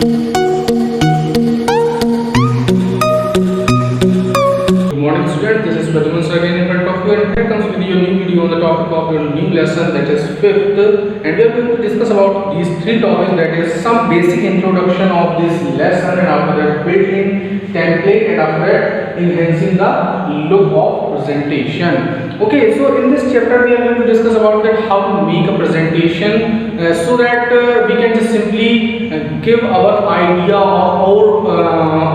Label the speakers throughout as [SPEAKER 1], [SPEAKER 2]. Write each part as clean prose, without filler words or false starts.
[SPEAKER 1] Good morning students, this is Pradyuman sir again in front of you, and here comes with your new video on the topic of your new lesson, that is 5th, and we are going to discuss about these three topics, that is some basic introduction of this lesson, and after that built-in template, and after that enhancing the look of presentation. Okay, so in this chapter we are going to discuss about that how to make a presentation so that we can just simply give our idea or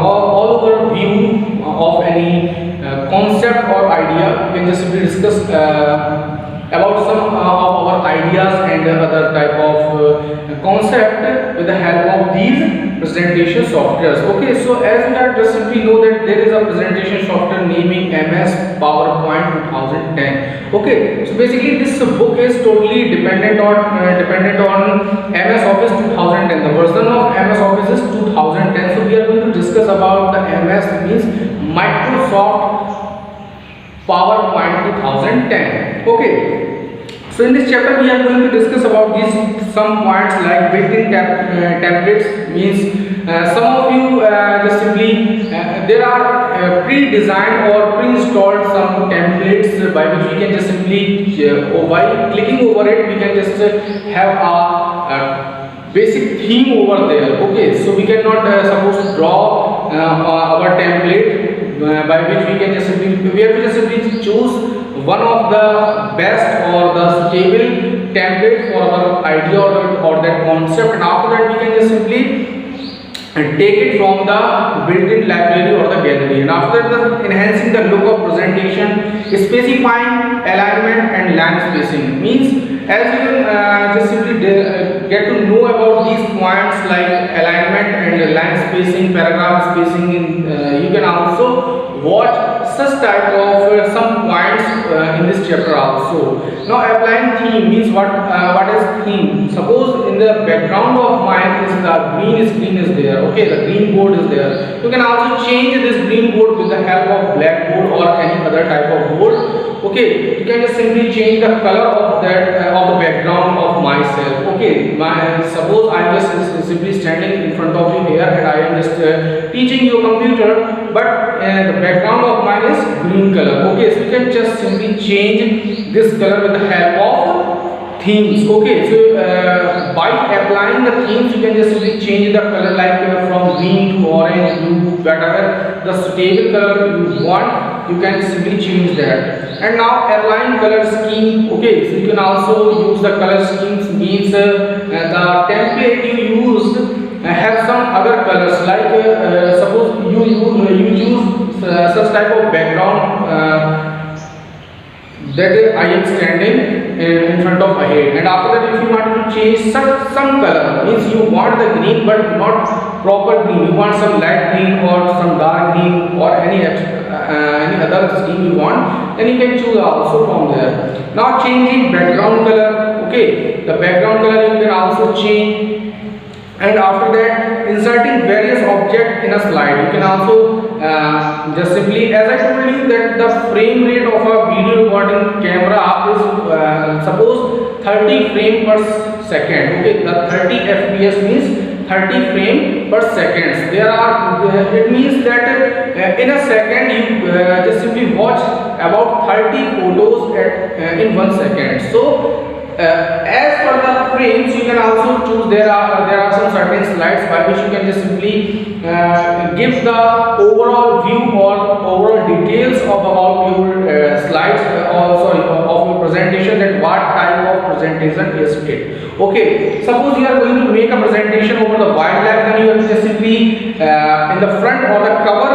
[SPEAKER 1] all over view of any concept or idea. We can just simply discuss about some of our ideas and other type of concept with the help of these presentation softwares. Okay, so as we are just simply know that there is a presentation software naming MS PowerPoint 2010. Okay, so basically this book is totally dependent on MS Office 2010. The version of MS Office is 2010. So we are going to discuss about the MS means Microsoft PowerPoint 2010. Okay, so in this chapter we are going to discuss about these some points like built-in templates means some of you just simply there are pre-designed or pre-installed some templates by which we can just simply by clicking over it we can just have a basic theme over there. Okay, so we cannot suppose to draw our template by which we can just simply we have to just simply choose one of the best or the stable template for our idea or that concept, and after that we can just simply take it from the built-in library or the gallery, and after that enhancing the look of presentation, specifying alignment and line spacing means as you can just simply get to know about these points like alignment and line spacing, paragraph spacing, you can also watch such type of some points in this chapter also. Now applying theme means what is theme? Suppose in the background of mine is the green screen is there. Okay, the green board is there. You can also change this green board with the help of blackboard or any other type of board. Okay, you can just simply change the color of that of the background of myself. Okay, suppose I am just simply standing in front of you here and I am just teaching you computer, but the background of mine is green color. Okay, so you can just simply change this color with the help of themes. Okay, so by applying the themes you can just simply change the color like from green to orange, blue, whatever the suitable color you want, you can simply change that. And now align color scheme. Okay, so you can also use the color schemes means the template you use have some other colors like suppose you choose such type of background that I am standing in front of my head, and after that if you want to change some color means you want the green but not proper green, you want some light green or some dark green or any other scheme you want, then you can choose also from there. Now changing background color. Okay, the background color you can also change, and after that inserting various objects in a slide. You can also just simply, as I told you that the frame rate of a video recording camera is suppose 30 frame per second. Okay, the 30 fps means 30 frame per second. There are it means that in a second you just simply watch about 30 photos in 1 second. So as per the frames you can also choose, there are some certain slides by which you can just simply give the overall view or overall details of about your slides of your presentation, that what type of presentation is it. Okay, suppose you are going to make a presentation over the wildlife, then you have to just simply in the front or the cover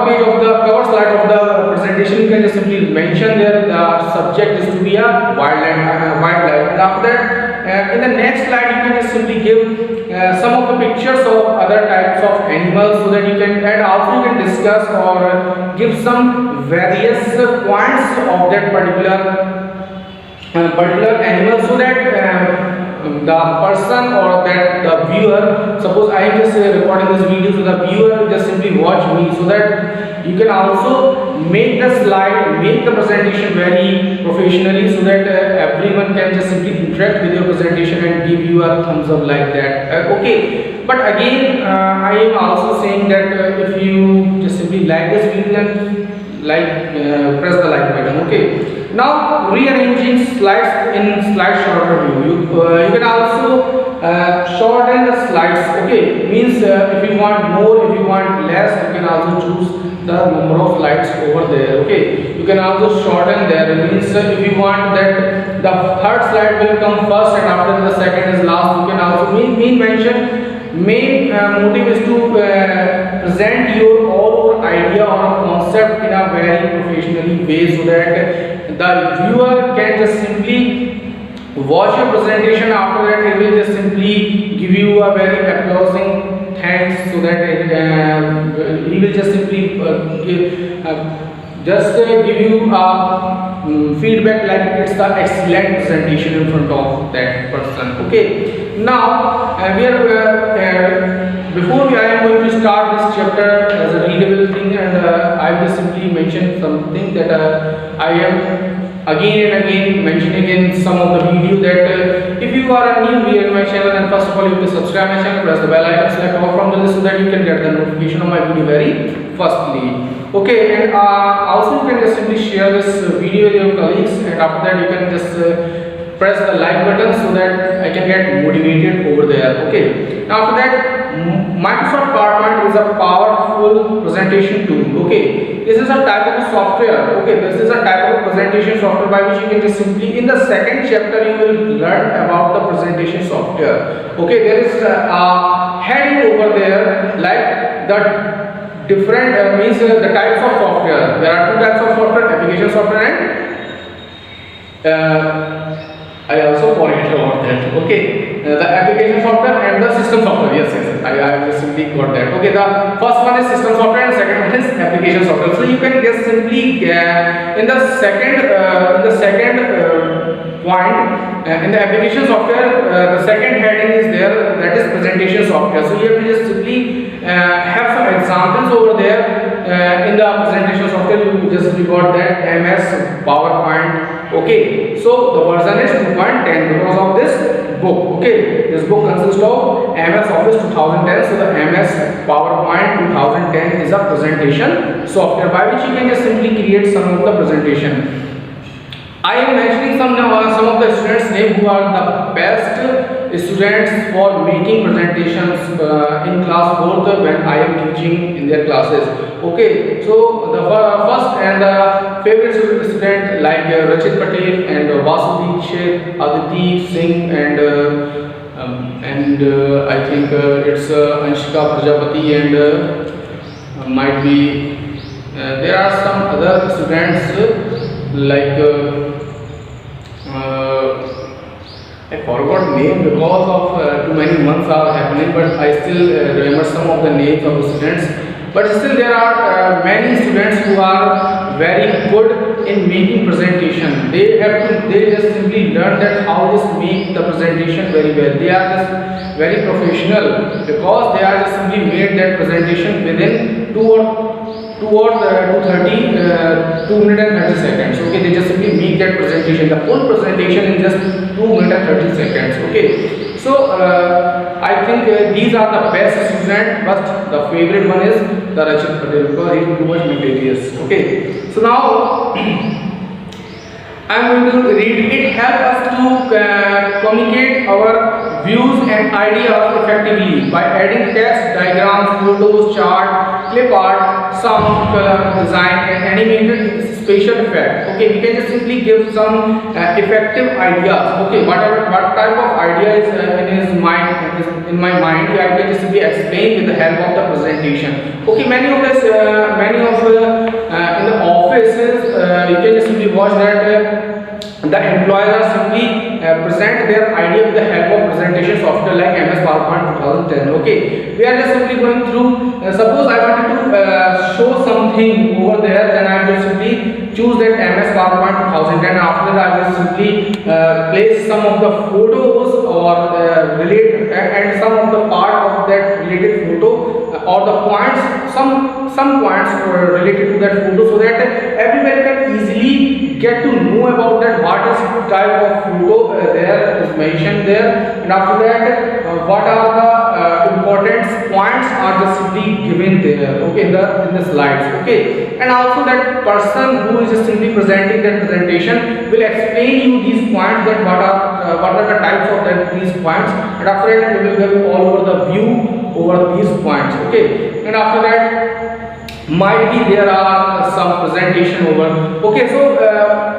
[SPEAKER 1] page of the cover slide of the presentation you can just simply mention there the subject is to be a wildlife, and after that in the next slide you can just simply give some of the pictures of other types of animals so that you can, and also you can discuss or give some various points of that particular animal so that the person or that the viewer, suppose I am just recording this video, so the viewer just simply watch me, so that you can also make the slide, make the presentation very professionally, so that everyone can just simply interact with your presentation and give you a thumbs up like that. Okay, but again I am also saying that if you just simply like this video, then press the like button. Okay, now rearranging slides in slide shorter view, you can also shorten the slides. Okay, means if you want more, if you want less, you can also choose the number of slides over there. Okay, you can also shorten there, means if you want that the third slide will come first and after the second is last, you can also main motive is to present your all idea or concept in a very professionally way, so that the viewer can just simply watch your presentation. After that, it will just simply give you a very applauding thanks, so that he will just simply give you feedback like it's the excellent presentation in front of that person. Okay, now before I am going to start this chapter as a readable thing, and I will simply mention something that I am again and again mentioning in some of the video, that if you are a new viewer in my channel, and first of all you will subscribe my channel, press the bell icon, select all from the list, so that you can get the notification of my video very firstly. Okay, and also you can just simply share this video with your colleagues, and after that you can just press the like button, so that I can get motivated over there. Okay, now after that, Microsoft PowerPoint is a powerful presentation tool. Okay, this is a type of software. Okay, this is a type of presentation software by which you can just simply, in the second chapter you will learn about the presentation software. Okay, there is a heading over there like the different means the types of software. There are two types of software: application software and I also forget about that. Okay, the application software and the system software. Yes, I just simply got that. Okay, the first one is system software and second one is application software. So you can just simply in the second point in the application software, the second heading is there, that is presentation software. So you have to just simply have some examples over there. In the presentation software, you just got that MS PowerPoint. Okay, so the version is 2.10 because of this book. Okay, this book consists of MS Office 2010. So the MS PowerPoint 2010 is a presentation software by which you can just simply create some of the presentation. I am mentioning some of the students' name who are the best students for making presentations in class 4th when I am teaching in their classes. Okay, so the first and the favorite student like Rachit Patel and Vasudhi Aditi Singh and I think it's Anshika Prajapati and might be there are some other students like I forgot name because of too many months are happening, but I still remember some of the names of the students. But still there are many students who are very good in making presentation. They just simply learn that how to make the presentation very well. They are just very professional because they are just simply made that presentation within 2 minutes and 30 seconds. Okay, they just simply make that presentation, the full presentation in just 2 minutes and 30 seconds. Okay, so I think these are the best students, but the favorite one is the Rachit Patel because he is too much mysterious. Okay, so now I am going to read. It helps us to communicate our views and ideas effectively by adding text, diagrams, photos, chart, clip art, sound, color, design, and animated spatial effect. Okay, we can just simply give some effective ideas. Okay, what type of idea is in my mind, I can just simply explain with the help of the presentation. Okay, many of in the offices you can just simply watch that. The employees are simply present their idea with the help of presentation software like MS PowerPoint 2010. Okay, we are just simply going through. Suppose I wanted to show something over there, then I will simply choose that MS PowerPoint 2010. After that, I will simply place some of the photos or relate and some of the part of that related photo or the points, some points related to that photo, so that everyone can easily get to know about that what is type of photo there is mentioned there, and after that what are the important points are just simply given there, okay, in the slides, okay. And also that person who is just simply presenting that presentation will explain you these points, that what are the types of these points, and after that we will give all over the view over these points, okay. And after that might be there are some presentation over, okay. So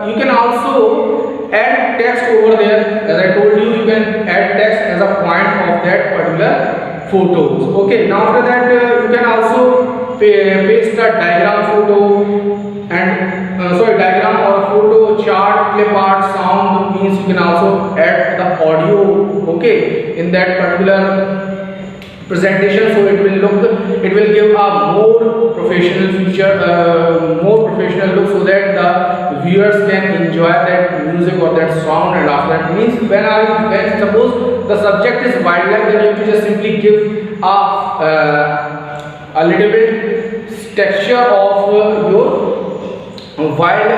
[SPEAKER 1] you can also add text over there. As I told you, you can add text as a point of that particular photos, okay. Now after that you can also paste the diagram photo and diagram or photo, chart, clip art, sound, means you can also add the audio, okay, in that particular presentation, so it will give a more professional feature, more professional look, so that the viewers can enjoy that music or that sound. And after that means when suppose the subject is wildlife, then you have to just simply give a little bit texture of your wild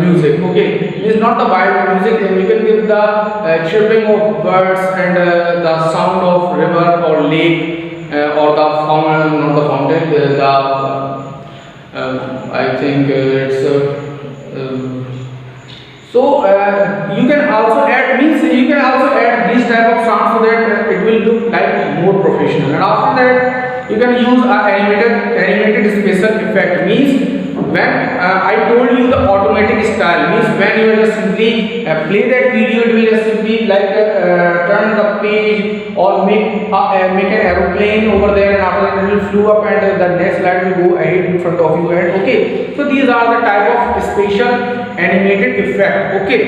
[SPEAKER 1] music, okay. Means not the wild music, you can give the chirping of birds and the sound of river or lake or the fountain, not the fountain, I think it's you can also add, means you can also add these type of sounds, so that it will look like more professional. And after that you can use animated special effect, means when I told you the automatic style, means when you just simply play that video, it will just simply like turn the page or make an aeroplane over there, and after that it will flew up and the next slide will go ahead in front of you, and okay. So these are the type of special animated effect, okay.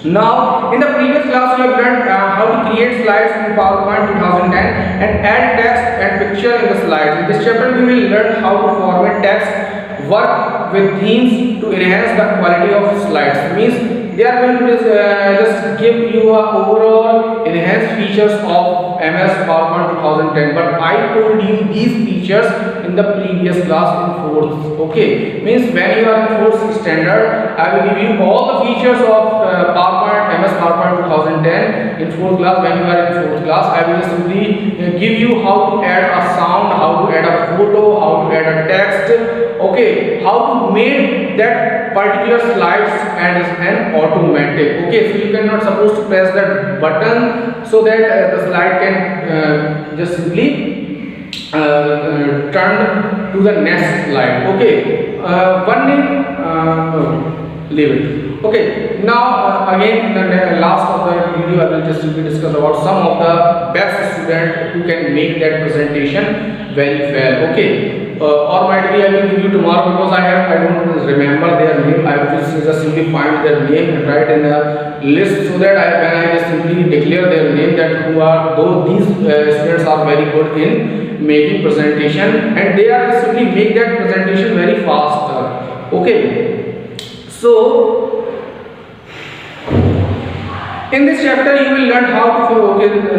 [SPEAKER 1] Now in the previous class we have learned how to create slides in PowerPoint 2010 and add text and picture in the slides. In this chapter we will learn how to format text, work with themes to enhance the quality of slides. Means they are going to just give you a overall enhanced features of MS PowerPoint 2010, but I told you these features in the previous class in 4th, okay. Means when you are in 4th standard, I will give you all the features of MS PowerPoint 2010 in 4th class. When you are in 4th class, I will just simply give you how to add a sound, how to add a photo, how to add a text, okay, how to make that particular slides and an automatic, okay. So you cannot supposed to press that button so that the slide can just simply turn to the next slide, okay. One name, leave it, okay. Now again in the last of the video I will just simply discuss about some of the best students who can make that presentation very well, okay. Or might be I will give you tomorrow, because I don't remember their name. I will just simply find their name and write in a list, so that when I just simply declare their name, that who are these students are very good in making presentation, and they are simply make that presentation very fast, okay. So in this chapter you will learn how to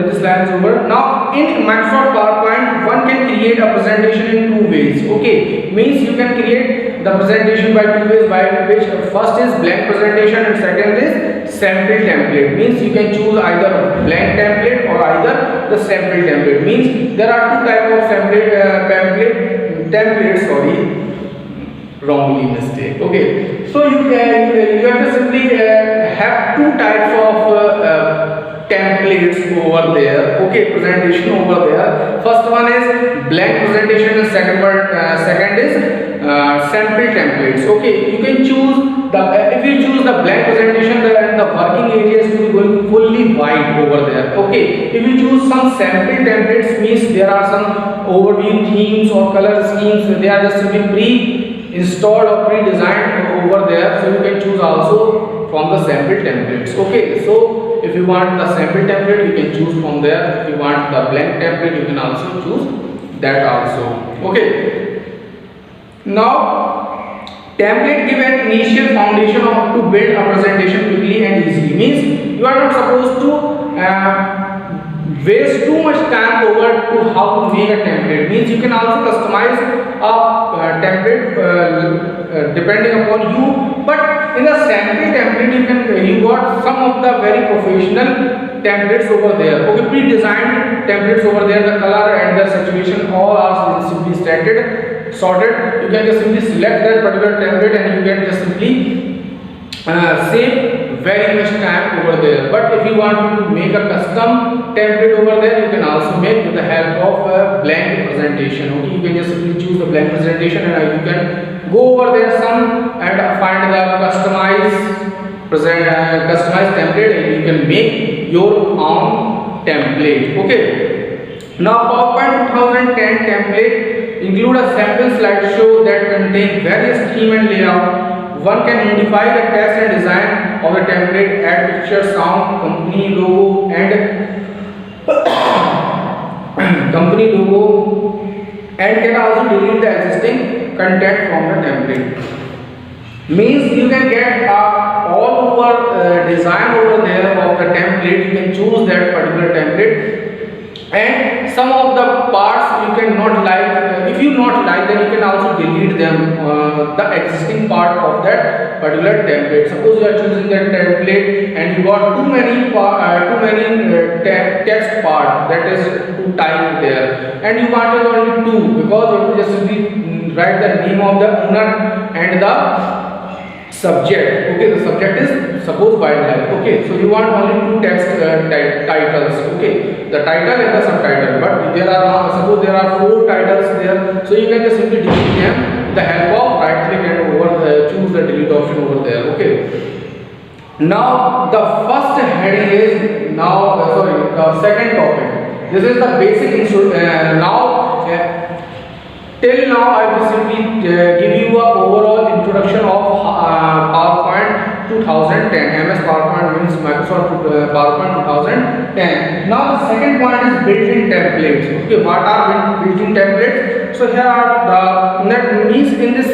[SPEAKER 1] this line is over. Now in Microsoft PowerPoint one can create a presentation in two ways, okay. Means you can create the presentation by two ways, by which first is blank presentation and second is sample template. Means you can choose either blank template or either the sample template. Means there are two type of templates, sorry, wrongly mistake, okay. So you have to simply have two types of templates over there, okay, presentation over there. First one is blank presentation and second is sample templates, okay. You can choose if you choose the blank presentation, the working area is to be going fully white over there, okay. If you choose some sample templates, means there are some overview themes or color schemes, they are just simply pre-installed or pre-designed over there, so you can choose also from the sample templates, okay. So if you want the sample template, you can choose from there. If you want the blank template, you can also choose that also, okay. Now Template give an initial foundation of to build a presentation quickly and easily. Means you are not supposed to waste too much time over to how to make a template. Means you can also customize a template depending upon you. But in the sample template, you got some of the very professional templates over there. Okay, pre-designed templates over there. The color and the saturation all are simply sorted. You can just simply select that particular template and you can just simply save very much time over there. But if you want to make a custom template over there, you can also make with the help of a blank presentation. Okay, you can just simply choose the blank presentation and you can go over there some and find the customized template and you can make your own template. Okay, now PowerPoint 2010 template include a sample slideshow that contain various theme and layout. One can modify the text and design of the template, add picture, sound, company logo and can also delete the existing content from the template. Means you can get all over design over there of the template. You can choose that particular template. And some of the parts you cannot like, if you not like, then you can also delete them, the existing part of that particular template. Suppose you are choosing that template and you got too many text part, that is to type there, and you wanted only two, because you just simply write the name of the owner and the subject. Okay, the subject is suppose wildlife. Okay, so you want only two text titles. Okay, the title and the subtitle, but there are suppose there are 4 titles there, so you can just simply delete them with the help of right click and choose the delete option over there. Okay, now the first heading is the second topic. This is the basic till now I will simply give you a overall introduction of PowerPoint 2010. MS PowerPoint means Microsoft PowerPoint 2010. Now the second point is built-in templates. Okay, what are built-in templates? So here are that means in this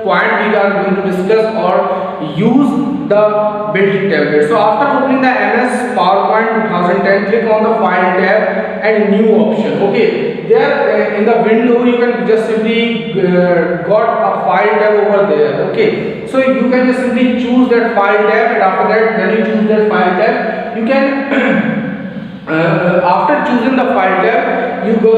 [SPEAKER 1] point we are going to discuss or use the built-in template. So after opening the MS PowerPoint 2010, click on the File tab and New option. Okay. There in the window you can just simply got a file tab over there. Okay, so you can just simply choose that file tab, and after that when you choose that file tab, you can after choosing the file tab, you go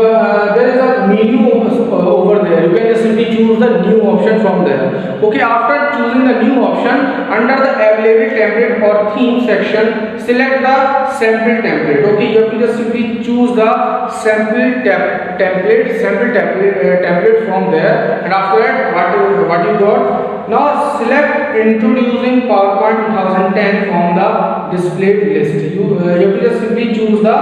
[SPEAKER 1] there is a menu over there. You can just simply choose the new option from there. Okay, after choosing the new option, under the available template or theme section, select the sample template. Okay, you have to just simply choose the sample template from there, and after that what you got. Now select introducing PowerPoint 2010 from the displayed list. You have to just simply choose the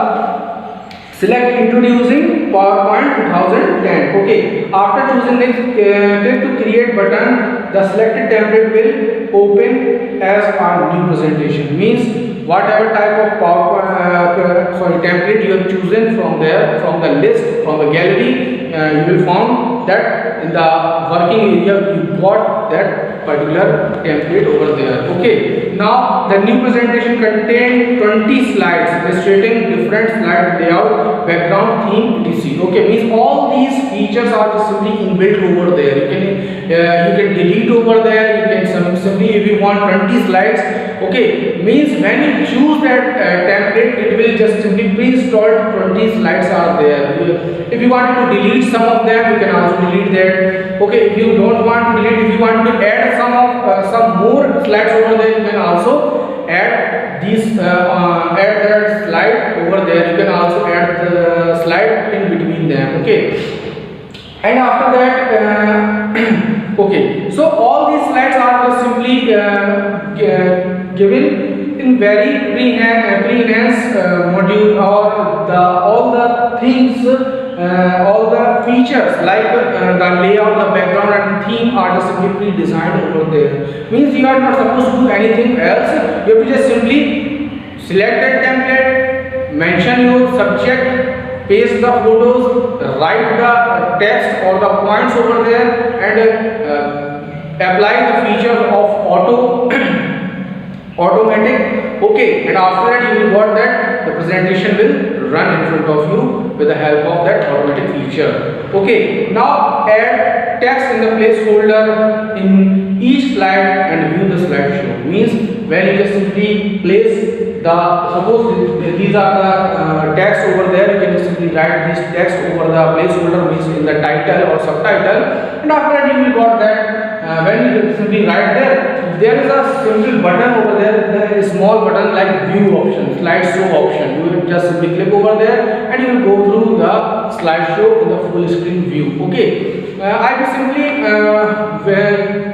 [SPEAKER 1] select introducing PowerPoint 2010. Okay, after choosing this, click to create button. The selected template will open as a new presentation. Means whatever type of PowerPoint template you have chosen from there, from the list, from the gallery, you will find that in the working area you got that particular template over there. Okay, now the new presentation contains 20 slides illustrating different slide layout, background, theme, etc. Okay, means all these features are just simply inbuilt over there. You can delete over there. You can simply, if you want 20 slides, okay, means when you choose that template, it will just simply pre-installed 20 slides are there. If you want to delete some of them, you can also delete that. Okay, if you don't want to delete, if you want to add some more slides over there, you can also add these add that slide over there. You can also add the slide in between them. Okay, and after that okay, so all these slides are just simply given in very pre-enhanced module, or all the things, all the features like the layout, the background and theme are just simply pre-designed over there. Means you are not supposed to do anything else. You have to just simply select that template, mention your subject, paste the photos, write the text or the points over there, and apply the feature of automatic, okay, and after that you will got that the presentation will run in front of you with the help of that automatic feature. Okay, now add text in the placeholder in each slide and view the slideshow. Means when you just simply place the, suppose these are the text over there, you can just simply write this text over the placeholder, means in the title or subtitle, and after that you will got that when you simply write there is a simple button over there is a small button like view option, slideshow option. You will just simply click over there and you will go through the slideshow in the full screen view. Okay, I will simply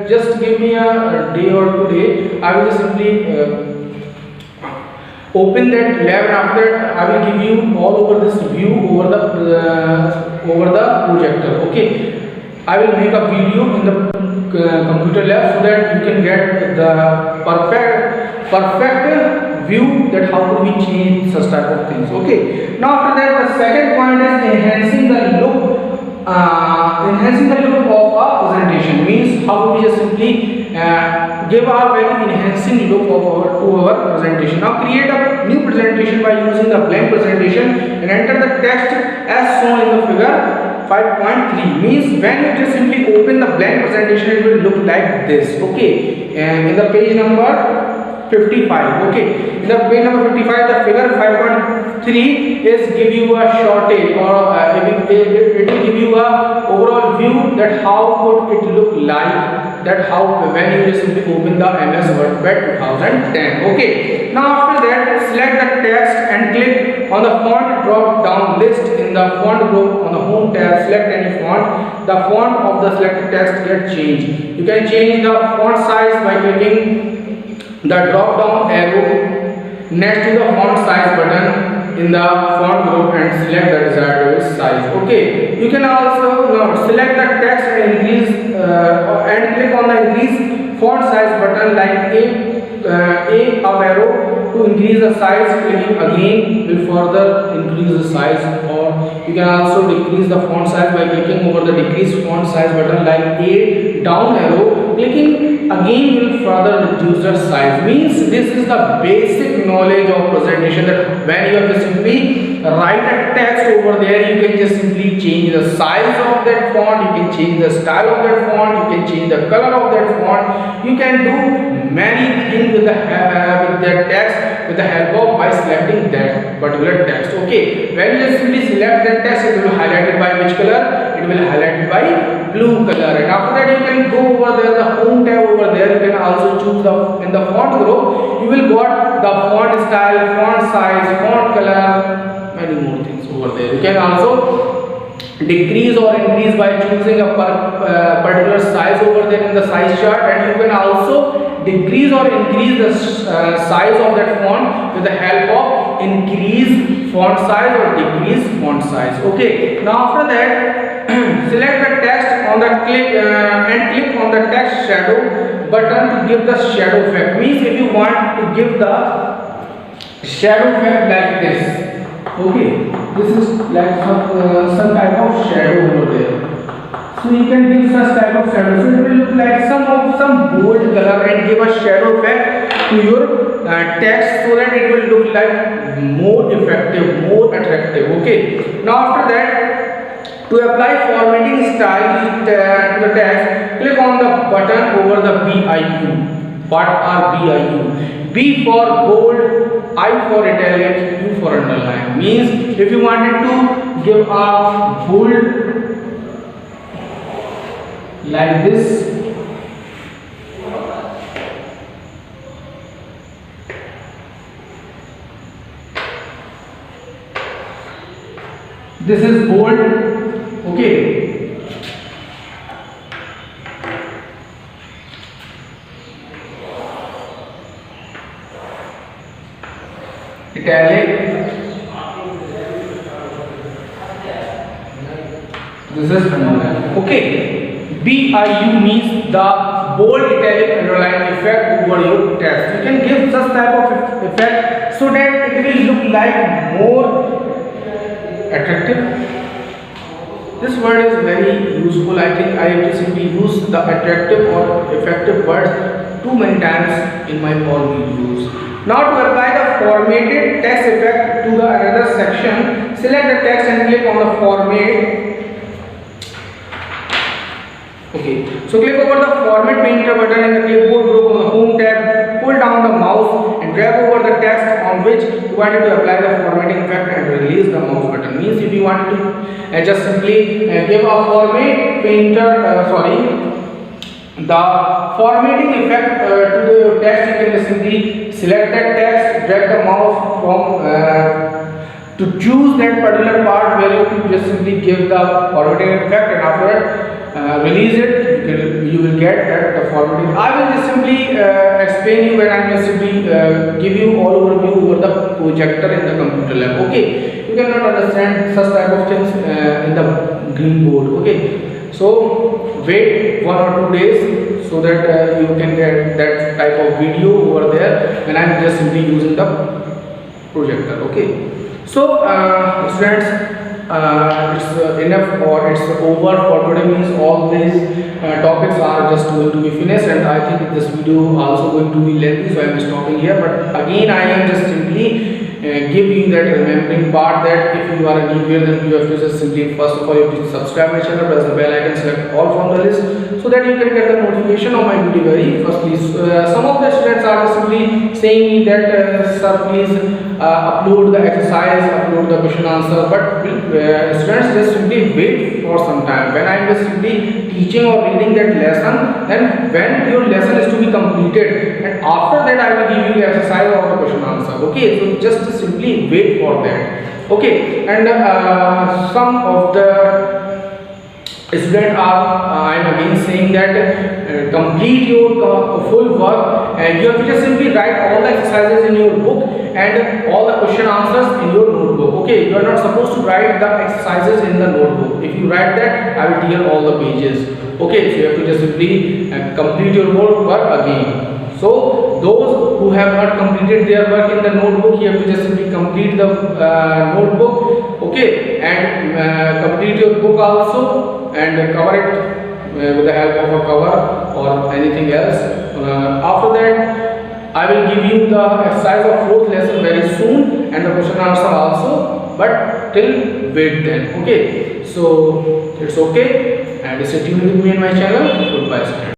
[SPEAKER 1] just give me a day or 2 days. I will just simply open that lab, and after that I will give you all over this view over the projector. Okay, I will make a video in the computer lab so that you can get the perfect view that how do we change such type of things. Okay, now after that the second point is enhancing the look of our presentation. Means how do we just simply give a very enhancing look to our presentation. Now create a new presentation by using the blank presentation and enter the text as shown in the figure 5.3. Means when you just simply open the blank presentation, it will look like this. Okay, and in the page number 55. Okay, in the page number 55, the figure 5.3 is give you a shortage, or it will give you a overall view that how could it look like, that how when you just simply open the MS Word 2010. Okay, now after that select the text and click on the font drop down list in the font group. On the home tab, select any font. The font of the selected text get changed. You can change the font size by clicking the drop down arrow next to the font size button in the font group and select the desired size. Okay, you can also select the text and increase and click on the increase font size button like a up arrow to increase the size. Clicking again will further increase the size, or you can also decrease the font size by clicking over the decrease font size button like a down arrow. Clicking again will further reduce the size. Means this is the basic knowledge of presentation, that when you have to simply write a text over there, you can just simply change the size of that font, you can change the style of that font, you can change the color of that font, you can do many things with that text with the help of by selecting that particular text. Okay, when you just simply select that text, it will be highlighted by which color? It will highlighted by blue color. And after that you can go over there, the home tab over there, you can also choose in the font group, you will got the font style, font size, font color, many more things over there. You can also decrease or increase by choosing a particular size over there in the size chart, and you can also decrease or increase the size of that font with the help of increase font size or decrease font size. Okay, now after that select the text on the and click on the text shadow button to give the shadow effect. Means if you want to give the shadow effect like this. Okay, this is like some type of shadow over there. So you can give such type of shadow. So it will look like some bold color and give a shadow effect to your text, so that it will look like more effective, more attractive. Okay. Now after that, to apply formatting style to the text, click on the button over the BIU. What are BIU? B for bold, I for italic, U for underline. Means if you wanted to give a bold like this, this is bold. Okay, italic, this is underline. Okay, BIU means the bold italic underline effect over your text. You can give such type of effect so that it will look like more attractive. This word is very useful. I think I have to simply use the attractive or effective words too many times in my all videos. Now to apply the formatted text effect to the another section, select the text and click on the format. Okay, so click over the format painter button in the clipboard group on the home tab, pull down the mouse and drag over the text on which you wanted to apply the formatting effect and release the mouse button. Means if you wanted to just simply give a format painter, the formatting effect to the text, you can simply select that text, drag the mouse from to choose that particular part where you have to just simply give the formatting effect, and after that release it, you will get that the formatting. I will just simply explain you when I will simply give you all overview over the projector in the computer lab. Okay, you cannot understand such type of things in the green board. Okay, so wait 1 or 2 days so that you can get that type of video over there when I am just simply using the projector. Okay, so students, it's enough or it's over for today. Means all these topics are just going to be finished, and I think this video also going to be lengthy, so I am stopping here. But again, I am just simply give you that remembering part that if you are a new viewer, then you have to just simply first of all you have to subscribe my channel, press the bell icon, select all from the list so that you can get the notification of my video very firstly. Some of the students are just simply saying me that sir, please upload the exercise, upload the question answer, but students just simply wait for some time. When I am just simply teaching or reading that lesson, then when your lesson is to be completed, and after that I will give you the exercise or the question answer. Okay, so just simply wait for that. Okay, and some of the students are I am again saying that complete your full work, and you have to just simply write all the exercises in your book and all the question answers in your notebook. Okay, you are not supposed to write the exercises in the notebook. If you write that, I will clear all the pages. Okay, so you have to just simply complete your work again. So those who have not completed their work in the notebook, you have to just simply complete the notebook. Okay, and complete your book also and cover it with the help of a cover or anything else. After that, I will give you the exercise of 4th lesson very soon and the question answer also. But till wait then. Okay, so it's okay, and stay tuned with me and my channel. Goodbye, students.